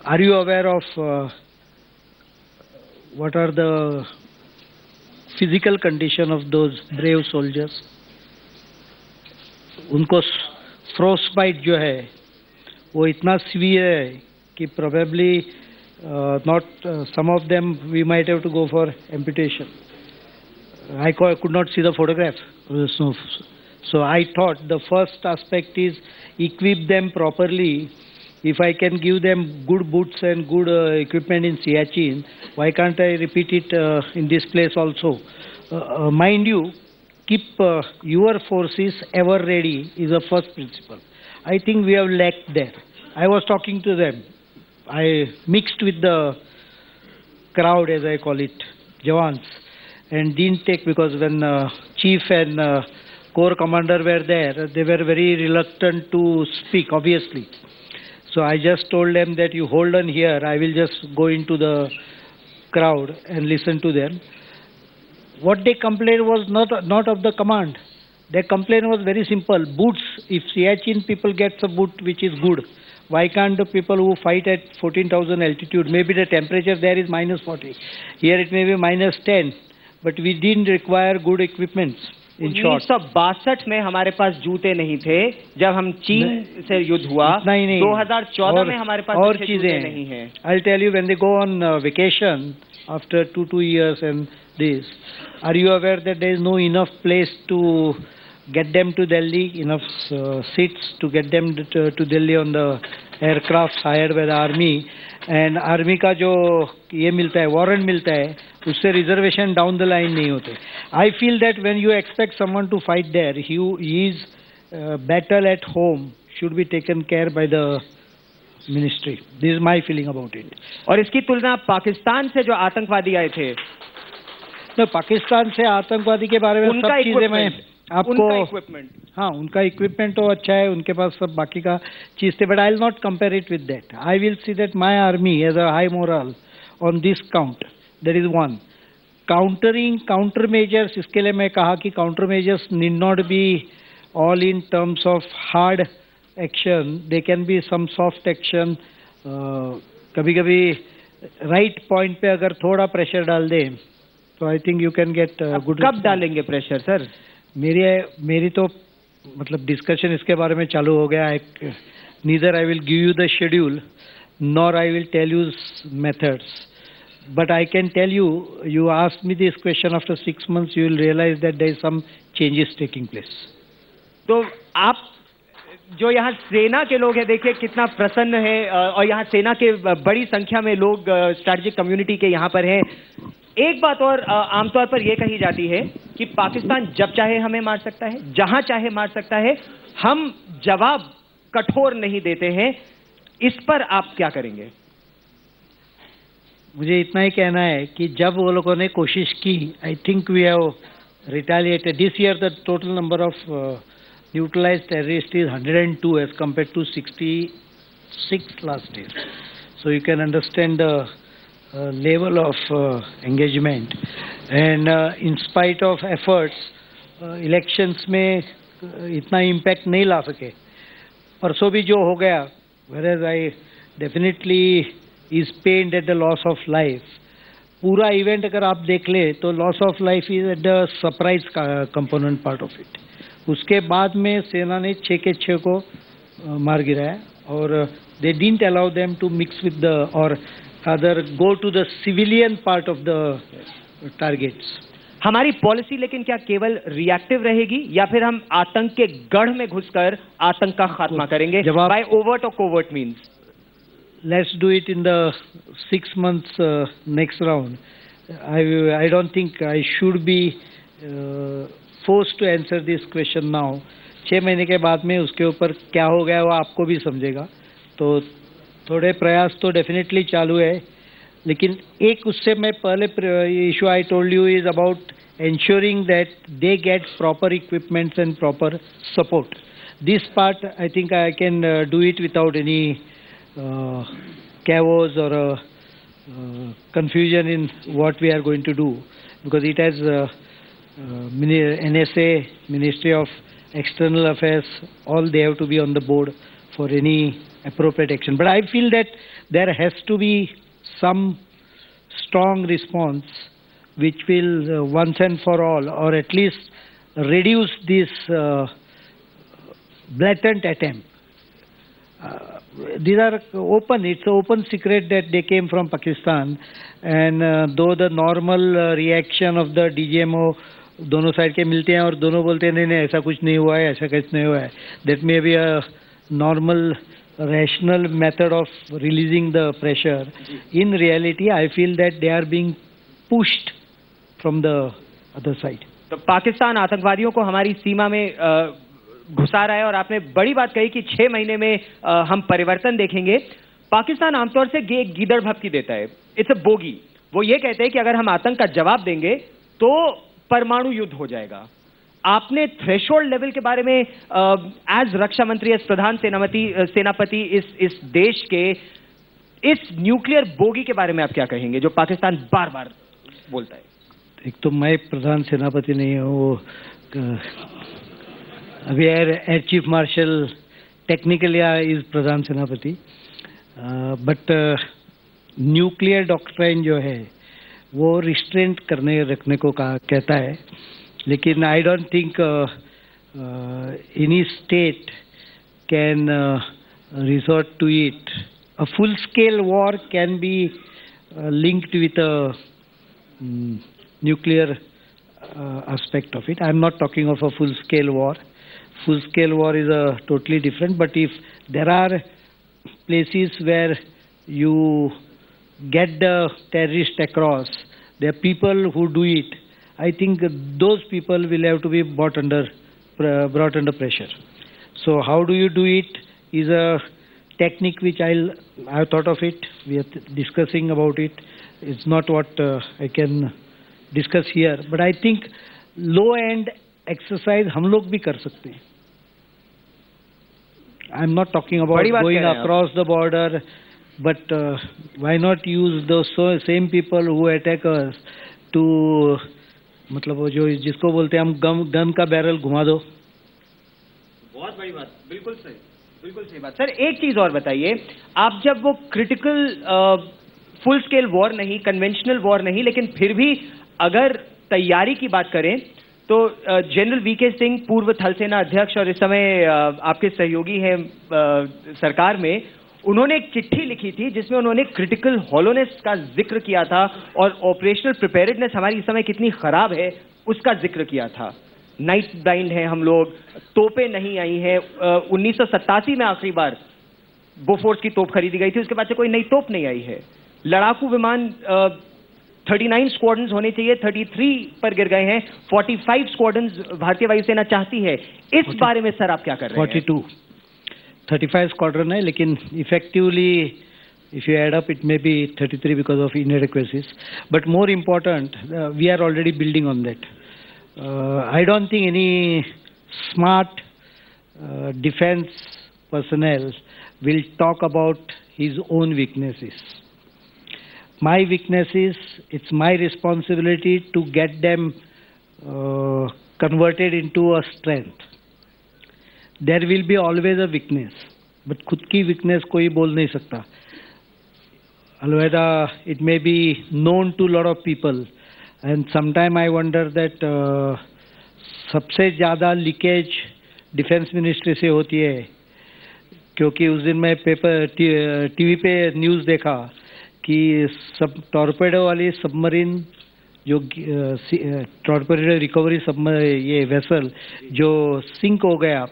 are you aware of what are the physical condition of those brave soldiers? उनको frostbite जो है वो इतना severe है कि probably not some of them we might have to go for amputation. I could not see the photograph. So I thought the first aspect is equip them properly. If I can give them good boots and good equipment in Siachen, why can't I repeat it in this place also? Mind you, keep your forces ever ready is the first principle. I think we have lacked there. I was talking to them. I mixed with the crowd, as I call it, Jawans, and didn't take, because when chief and corps commander were there, they were very reluctant to speak, obviously. So I just told them that you hold on here, I will just go into the crowd and listen to them. What they complained was not of the command. Their complaint was very simple. Boots, if Siachen people gets a boot which is good, why can't the people who fight at 14,000 altitude, maybe the temperature there is -40, here it may be -10, but we didn't require good equipments. In short, 1962 में हमारे पास जूते नहीं थे जब हम चीन से युद्ध हुआ। 2014 में हमारे पास और चीजें नहीं हैं। I'll tell you, when they go on vacation after 2 years and this, are you aware that there is no enough place to get them to Delhi, enough seats to get them to Delhi on the aircraft hired by the army, and army का जो ये मिलता है, warrant मिलता है, उससे reservation down the line नहीं होते. I feel that when you expect someone to fight there, his battle at home should be taken care by the ministry. This is my feeling about it. और इसकी तुलना पाकिस्तान से जो आतंकवादी आए थे, तो पाकिस्तान से आतंकवादी के बारे में सब चीजें मैं आपको, हाँ उनका इक्विपमेंट तो अच्छा है, उनके पास सब बाकी का चीज थे, but I will not compare it with that. I will see that my army has a high moral on this count. That is one. Countering, counter measures, इसके लिए मैं कहा कि counter measures need not be all in terms of hard action, they can be some soft action. कभी कभी right point पे अगर थोड़ा प्रेशर डाल दें तो I think you can get good. कब डालेंगे प्रेशर सर? मेरी तो मतलब डिस्कशन इसके बारे में चालू हो गया है. Neither I will give you the schedule nor I will tell you methods, but I can tell you, you asked me this question after 6 months, you will realise that there is some changes taking place. तो आप जो यहाँ सेना के लोग हैं, देखिए कितना प्रसन्न है, और यहाँ सेना के बड़ी संख्या में लोग स्ट्रैटेजिक कम्युनिटी के यहाँ पर हैं. एक बात और आमतौर पर यह कही जाती है कि पाकिस्तान जब चाहे हमें मार सकता है, जहां चाहे मार सकता है, हम जवाब कठोर नहीं देते हैं. इस पर आप क्या करेंगे? मुझे इतना ही कहना है कि जब वो लोगों ने कोशिश की, I think we have retaliated. This year the total number of neutralised terrorist is 102 as compared to 66 last year. So you can understand the level of engagement, and in spite of efforts, elections में इतना impact नहीं ला सके. परसों भी जो हो गया, whereas I definitely is pained at the loss of life. पूरा event अगर आप देख ले तो loss of life is at the surprise component part of it. उसके बाद में सेना ने 6 के 6 को मार गिराया, और they didn't allow them to mix with the, or rather go to the civilian part of the targets. हमारी पॉलिसी लेकिन क्या केवल रिएक्टिव रहेगी, या फिर हम आतंक के गढ़ में घुसकर आतंक का खात्मा करेंगे? बाय ओवर्ट और covert means? Let's do it in the 6 months next round. I don't think I should be forced to answer this question now. 6 महीने के बाद में उसके ऊपर क्या हो गया वो आपको भी समझेगा. तो थोड़े प्रयास तो डेफिनेटली चालू है, लेकिन एक उससे मैं पहले issue I told you is about ensuring that they get proper equipments and proper support. This part I think I can do it without any chaos or confusion in what we are going to do, because it has NSA, Ministry of External Affairs, all they have to be on the board for any appropriate action. But I feel that there has to be some strong response which will once and for all, or at least reduce this blatant attempt. These are open, it's an open secret that they came from Pakistan, and though the normal reaction of the DGMO, दोनों side के मिलते हैं और दोनों बोलते हैं नहीं नहीं ऐसा कुछ नहीं हुआ है, ऐसा कुछ नहीं हुआ है. That may be a normal rational method of releasing the pressure. In reality, I feel that they are being pushed from the other side. तो पाकिस्तान आतंकवादियों को हमारी सीमा में घुसा रहा है और आपने बड़ी बात कही कि 6 महीने में हम परिवर्तन देखेंगे. पाकिस्तान आमतौर से गीदड़ भपकी देता है. It's a bogie. वो ये कहते हैं कि अगर हम आतंक का जवाब देंगे तो परमाणु युद्ध हो जाएगा. आपने थ्रेशोल्ड लेवल के बारे में एज रक्षा मंत्री, एज प्रधान सेनापति इस देश के इस न्यूक्लियर बोगी के बारे में आप क्या कहेंगे जो पाकिस्तान बार बार बोलता है? एक तो मैं प्रधान सेनापति नहीं हूँ, वो अभी air chief marshal technically is प्रधान सेनापति, बट न्यूक्लियर डॉक्ट्राइन जो है वो रिस्ट्रेंट करने रखने को कहता है. लेकिन I don't think any state can resort to it. A full scale war can be linked with a nuclear aspect of it. I am not talking of a full-scale war. Full-scale war is a totally different. But if there are places where you get the terrorist across, there are people who do it. I think those people will have to be brought under pressure. So how do you do it is a technique which I have thought of it. We are discussing about it. It's not what I can discuss here. But I think low-end exercise हम लोग भी कर सकते हैं. I'm not talking about going across the border, but why not use those same people who attack us to, मतलब वो जो जिसको बोलते हैं हम गन का बैरल घुमा दो. बहुत बड़ी बात, बिल्कुल सही बात. सर एक चीज और बताइए, आप जब वो क्रिटिकल फुल स्केल वॉर नहीं, कन्वेंशनल वॉर नहीं, लेकिन फिर भी अगर तैयारी की बात करें तो जनरल वीके सिंह पूर्व थल सेना अध्यक्ष और इस समय आपके सहयोगी हैं सरकार में, उन्होंने एक चिट्ठी लिखी थी जिसमें उन्होंने क्रिटिकल हॉलोनेस का जिक्र किया था और ऑपरेशनल प्रिपेयर्डनेस हमारी इस समय कितनी खराब है उसका जिक्र किया था. नाइट ब्लाइंड है हम लोग, तोपें नहीं आई हैं. 1987 में आखिरी बार बोफोर्स की तोप खरीदी गई थी, उसके बाद से कोई नई तोप नहीं आई है. लड़ाकू विमान 39 स्क्वाड्रन्स होने चाहिए, 33 पर गिर गए हैं. 45 स्क्वाड्रन्स भारतीय वायुसेना चाहती है. इस बारे में सर आप क्या कर रहे हैं? 35 स्क्वाड्रन है, लेकिन effectively if you add up it may be 33 because of inadequacies. But more important, we are already building on that. I don't think any smart defense personnel will talk about his own weaknesses. My weaknesses, it's my responsibility to get them converted into a strength. There will be always a weakness, but खुद की weakness कोई बोल नहीं सकता. Alweda, it may be known to a lot of people, and sometime I wonder that सबसे ज़्यादा leakage defence ministry से होती है, क्योंकि उस दिन मैं टीवी पे न्यूज़ देखा कि सब टॉर्पेडो वाली सबमरीन जो टॉर्पेडो रिकवरी ये वेसल जो सिंक हो गया,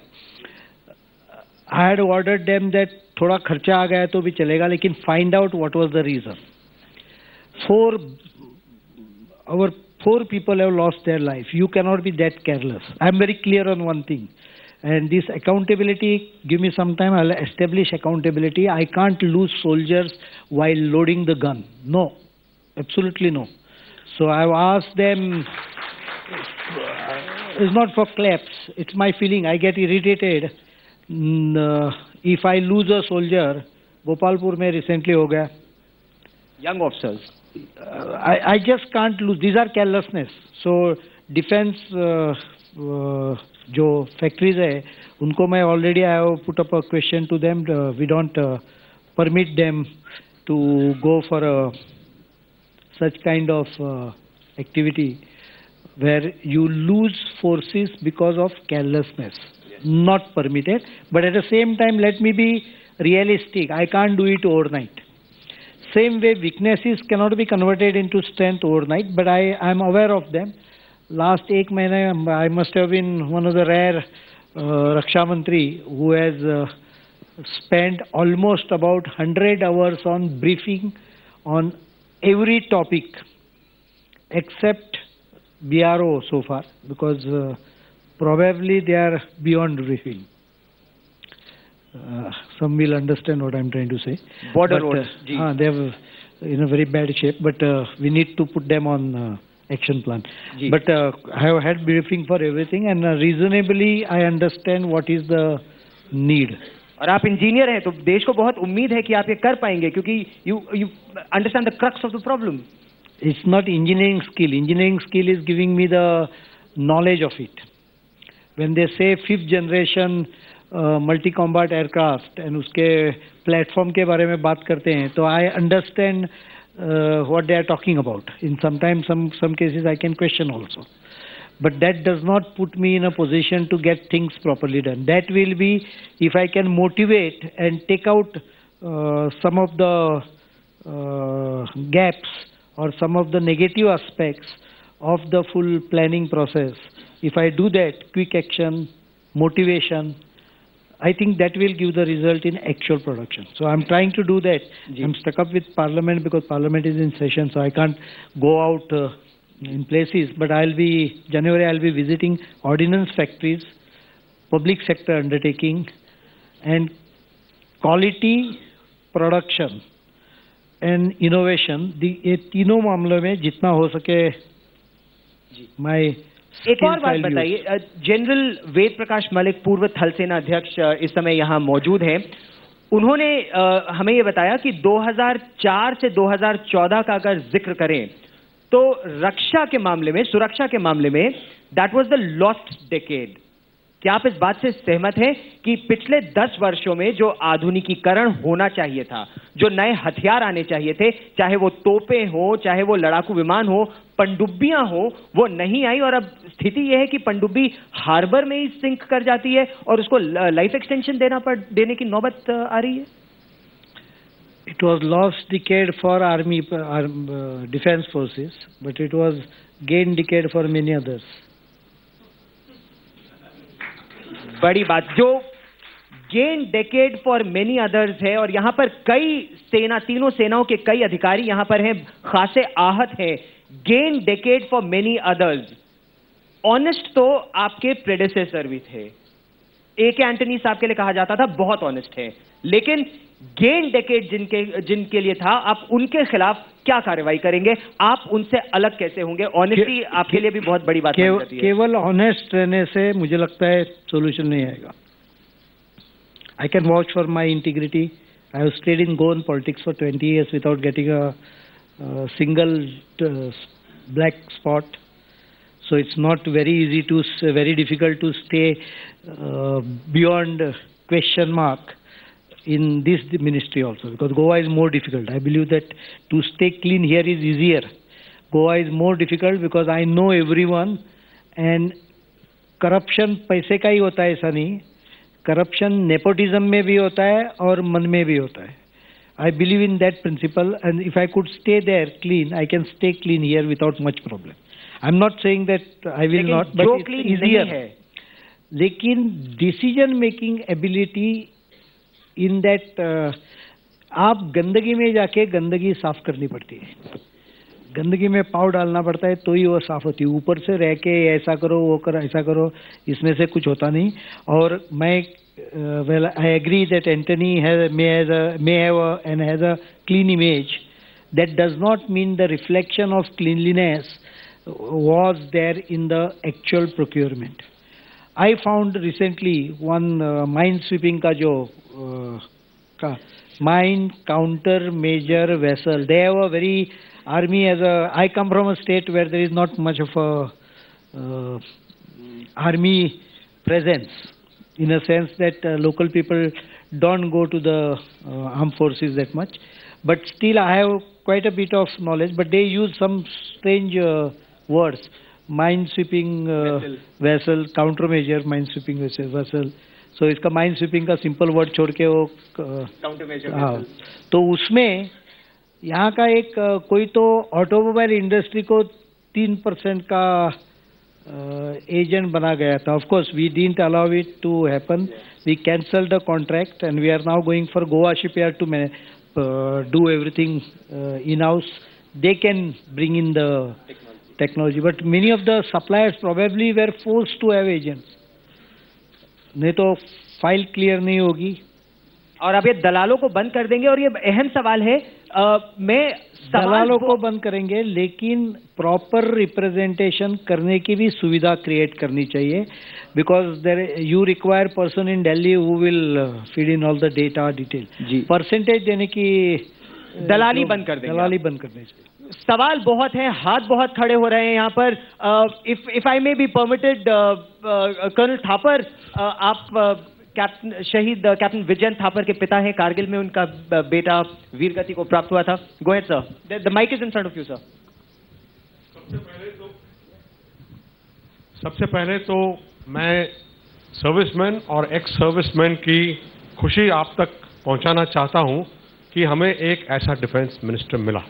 I had ordered them that थोड़ा खर्चा आ गया तो भी चलेगा, लेकिन find out what was the reason. 4 people have lost their life. You cannot be that careless. I am very clear on one thing. And this accountability, give me some time, I'll establish accountability. I can't lose soldiers while loading the gun. No, absolutely no. So I've asked them, it's not for claps, it's my feeling. I get irritated. If I lose a soldier, Gopalpur में recently हो गया. Young officers. I just can't lose. These are carelessness. So defense जो factories है उनको मैं already I have put up a question to them, we don't permit them to go for such kind of activity where you lose forces because of carelessness. Not permitted, but at the same time let me be realistic. I can't do it overnight. Same way weaknesses cannot be converted into strength overnight, but I am aware of them. Last 1 month I must have been one of the rare Raksha Mantri who has spent almost about 100 hours on briefing on every topic except BRO so far, because probably they are beyond briefing. Some will understand what I am trying to say. Border roads, they are in a very bad shape, but we need to put them on action plan. But I have had briefing for everything, and reasonably I understand what is the need. और आप engineer हैं तो देश को बहुत उम्मीद है कि आप ये कर पाएंगे क्योंकि you understand the crux of the problem. It's not engineering skill. Engineering skill is giving me the knowledge of it. When they say 5th generation multi-combat aircraft and उसके platform के बारे में बात करते हैं तो I understand what they are talking about. In sometimes some cases I can question also. But that does not put me in a position to get things properly done. That will be if I can motivate and take out some of the gaps or some of the negative aspects of the full planning process. If I do that, quick action, motivation, I think that will give the result in actual production. So I'm trying to do that. I'm stuck up with Parliament because Parliament is in session, so I can't go out in places, but January I'll be visiting ordnance factories, public sector undertaking, and quality production and innovation. ये तीनों मामलों में जितना हो सके my एक और बात बताइए, जनरल वेद प्रकाश मलिक पूर्व थल सेना अध्यक्ष इस समय यहाँ मौजूद हैं. उन्होंने हमें ये बताया कि 2004 से 2014 का अगर जिक्र करें तो रक्षा के मामले में, सुरक्षा के मामले में that was the lost decade. क्या आप इस बात से सहमत हैं कि पिछले 10 वर्षों में जो आधुनिकीकरण होना चाहिए था, जो नए हथियार आने चाहिए थे, चाहे वो तोपें हो, चाहे वो लड़ाकू विमान हो, पनडुब्बियां हो, वो नहीं आई और अब स्थिति यह है कि पनडुब्बी हार्बर में ही सिंक कर जाती है और उसको लाइफ एक्सटेंशन देने की नौबत आ रही है? It was lost decade for army defense forces, but it was gained decade for many others. बड़ी बात, जो gained decade for many others है और यहाँ पर कई सेना, तीनों सेनाओं के कई अधिकारी यहाँ पर हैं, खासे आहत हैं. gained decade for many others. Honest तो आपके predecessor भी थे. A.K. एंटनी साहब के लिए कहा जाता था बहुत ऑनेस्ट है, लेकिन गेन डेकेड जिनके लिए था, आप उनके खिलाफ क्या कार्रवाई करेंगे? आप उनसे अलग कैसे होंगे? ऑनेस्टी आपके लिए भी बहुत बड़ी बात है. केवल ऑनेस्ट रहने से मुझे लगता है सोल्यूशन नहीं आएगा. I can watch for my integrity. I have stayed in Goan politics for 20 years without getting a single black spot. So it's not very difficult to stay beyond question mark in this ministry also, because Goa is more difficult. I believe that to stay clean here is easier. Goa is more difficult because I know everyone, and corruption पैसे का ही होता है ऐसा नहीं. Corruption nepotism में भी होता है और मन में भी होता है. I believe in that principle, and if I could stay there clean, I can stay clean here without much problem. I'm not saying that I will not, but it's easier. लेकिन decision making ability in that आप गंदगी में जाके गंदगी साफ करनी पड़ती है. गंदगी में पाव डालना पड़ता है तो ही वो साफ होती है. ऊपर से रह के ऐसा करो, वो करो, ऐसा करो, इसमें से कुछ होता नहीं. और मैं well, I agree that Anthony may have and has a clean image. That does not mean the reflection of cleanliness was there in the actual procurement. I found recently one mine sweeping का जो mine counter measure vessel. They have a very army as a. I come from a state where there is not much of a army presence, in a sense that local people don't go to the armed forces that much. But still, I have quite a bit of knowledge. But they use some strange words: mine-sweeping vessel, countermeasure, mine-sweeping vessel. So इसका mine-sweeping का simple word छोड़ के वो countermeasure. हाँ, तो उसमें यहाँ का एक कोई तो ऑटोमोबाइल इंडस्ट्री को 3% का एजेंट बना गया था. Of course we didn't allow it to happen. We cancelled the contract and we are now going for Goa shipyard to do everything in house. They can bring in the technology, but many of the suppliers probably were forced to have agents. नहीं तो file clear नहीं होगी. और अब ये दलालों को बंद कर देंगे. और ये अहम सवाल है. मैं दलालों को बंद करेंगे, लेकिन प्रॉपर रिप्रेजेंटेशन करने की भी सुविधा क्रिएट करनी चाहिए. Because there you require person in Delhi who will feed in all the data detail. Percentage देने की दलाली बंद कर देंगे. दलाली बंद करनी चाहिए. सवाल बहुत हैं, हाथ बहुत खड़े हो रहे हैं यहाँ पर. If I may be permitted, colonel Thapar, आप कैप्टन शहीद कैप्टन विजयन थापर के पिता हैं. कारगिल में उनका बेटा वीर गति को प्राप्त हुआ था. Go ahead sir, the mic is in front of you sir. सबसे पहले तो मैं सर्विसमैन और एक्स सर्विसमैन की खुशी आप तक पहुंचाना चाहता हूं कि हमें एक ऐसा डिफेंस मिनिस्टर मिला.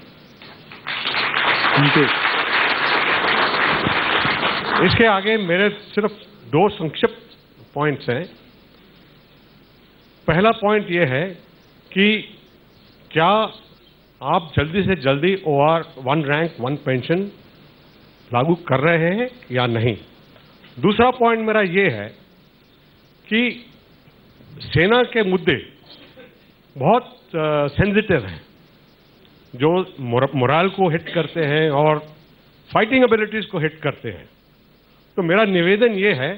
इसके आगे मेरे सिर्फ 2 संक्षिप्त पॉइंट्स हैं. पहला पॉइंट यह है कि क्या आप जल्दी से जल्दी OR 1 रैंक 1 पेंशन लागू कर रहे हैं या नहीं. दूसरा पॉइंट मेरा यह है कि सेना के मुद्दे बहुत सेंसिटिव हैं, जो मोरल को हिट करते हैं और फाइटिंग एबिलिटीज को हिट करते हैं. तो मेरा निवेदन ये है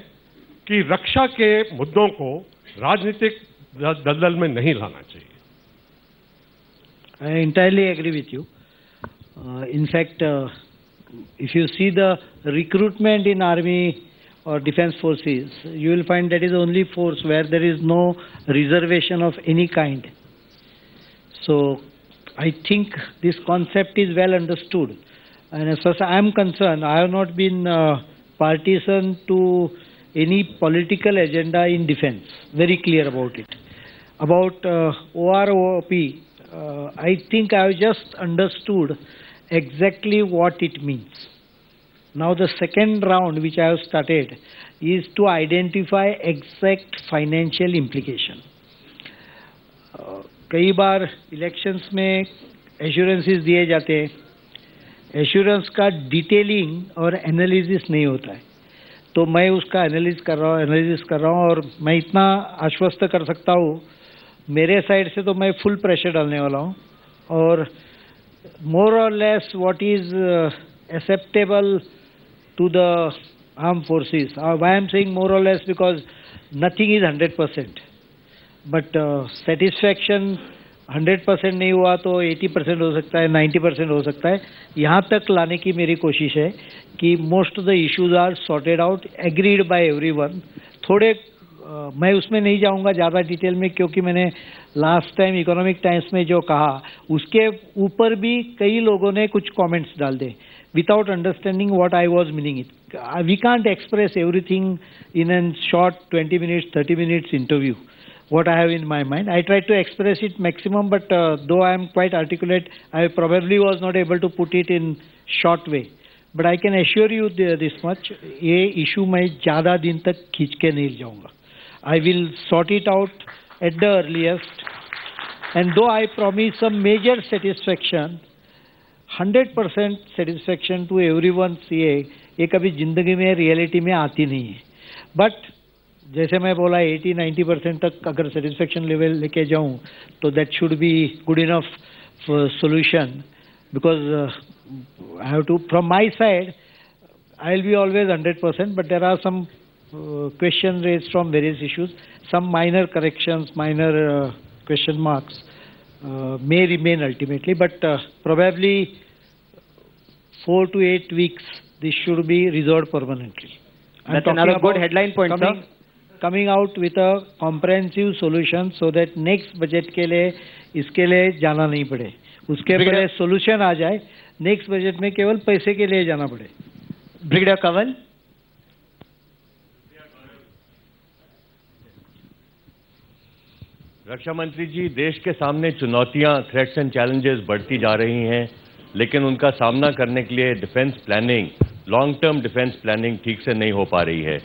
कि रक्षा के मुद्दों को राजनीतिक दलदल में नहीं लाना चाहिए. I entirely agree with you. In fact, if you see the recruitment in army or defense forces, you will find that is the only force where there is no reservation of any kind. So I think this concept is well understood. And as far as I am concerned, I have not been partisan to any political agenda in defense. Very clear about it. About OROP, I think I have just understood exactly what it means. Now the second round which I have started is to identify exact financial implication. कई बार elections में assurances दिए जाते हैं, assurance का detailing और analysis नहीं होता है. तो मैं उसका एनालिसिस कर रहा हूँ और मैं इतना आश्वस्त कर सकता हूँ, मेरे साइड से तो मैं फुल प्रेशर डालने वाला हूँ. और मोर और less what is acceptable to the armed forces. Why I am saying more or less, because nothing is 100%. But satisfaction 100% नहीं हुआ तो 80% हो सकता है, 90% हो सकता है. यहाँ तक लाने की मेरी कोशिश है कि most of the issues are sorted out, agreed by everyone. थोड़े मैं उसमें नहीं जाऊँगा ज़्यादा डिटेल में, क्योंकि मैंने लास्ट टाइम इकोनॉमिक टाइम्स में जो कहा उसके ऊपर भी कई लोगों ने कुछ कमेंट्स डाल दे without understanding what I was meaning it. We can't express everything in a short 20 minutes, 30 minutes interview, what I have in my mind. I tried to express it maximum, but though I am quite articulate, I probably was not able to put it in short way. But I can assure you this much, ये issue मैं ज़्यादा दिन तक खींच के नहीं जाऊँगा. I will sort it out at the earliest. And though I promise some major satisfaction, 100% satisfaction to everyone ये कभी जिंदगी में रियलिटी में आती नहीं है. बट जैसे मैं बोला 80-90% तक अगर सेटिस्फेक्शन लेवल लेके जाऊं तो that should be good enough solution. Because I have to, from my side I will be always 100%, but there are some question raise from various issues, some minor corrections, minor question marks may remain ultimately, but probably 4 to 8 weeks this should be resolved permanently. That's another good headline point, sir. coming out with a comprehensive solution so that next budget के लिए इसके लिए जाना नहीं पड़े, उसके पहले solution आ जाए, next budget में केवल पैसे के लिए जाना पड़े। ब्रिगेडियर कंवल। रक्षा मंत्री जी, देश के सामने चुनौतियां, थ्रेट्स एंड चैलेंजेस बढ़ती जा रही हैं, लेकिन उनका सामना करने के लिए defence planning, long term defence planning ठीक से नहीं हो पा रही है।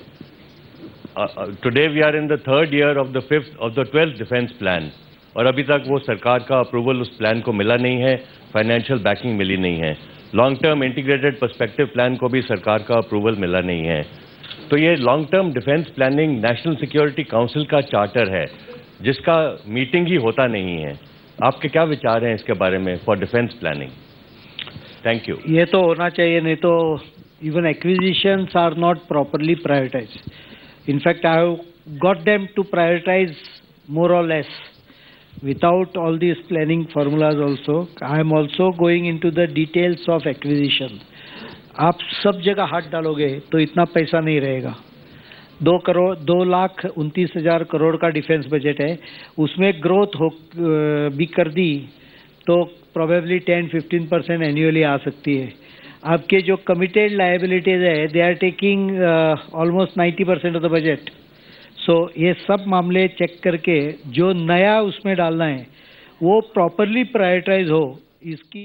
Today we are in the third year of the 12th defence plan, और अभी तक वो सरकार का अप्रूवल उस प्लान को मिला नहीं है, फाइनेंशियल बैकिंग मिली नहीं है। Long term integrated perspective plan को भी सरकार का अप्रूवल मिला नहीं है। तो ये long term defence planning national security council का चार्टर है, जिसका मीटिंग ही होता नहीं है। आपके क्या विचार हैं इसके बारे में for defence planning? Thank you. ये तो होना चाहिए, नहीं तो even acquisitions are not properly prioritised. In fact I have got them to prioritise more और less without all these planning formulas also. I am also going into the details of acquisition. आप सब जगह हाथ डालोगे तो इतना पैसा नहीं रहेगा। 2,29,000 करोड़ का डिफेंस बजट है, उसमें ग्रोथ भी कर दी तो प्रोबेबली 10-15% एनुअली आ सकती है। आपके जो कमिटेड लायबिलिटीज है, they are taking almost 90% of the budget. So ये सब मामले चेक करके जो नया उसमें डालना है वो प्रॉपरली प्रायोरिटाइज हो, इसकी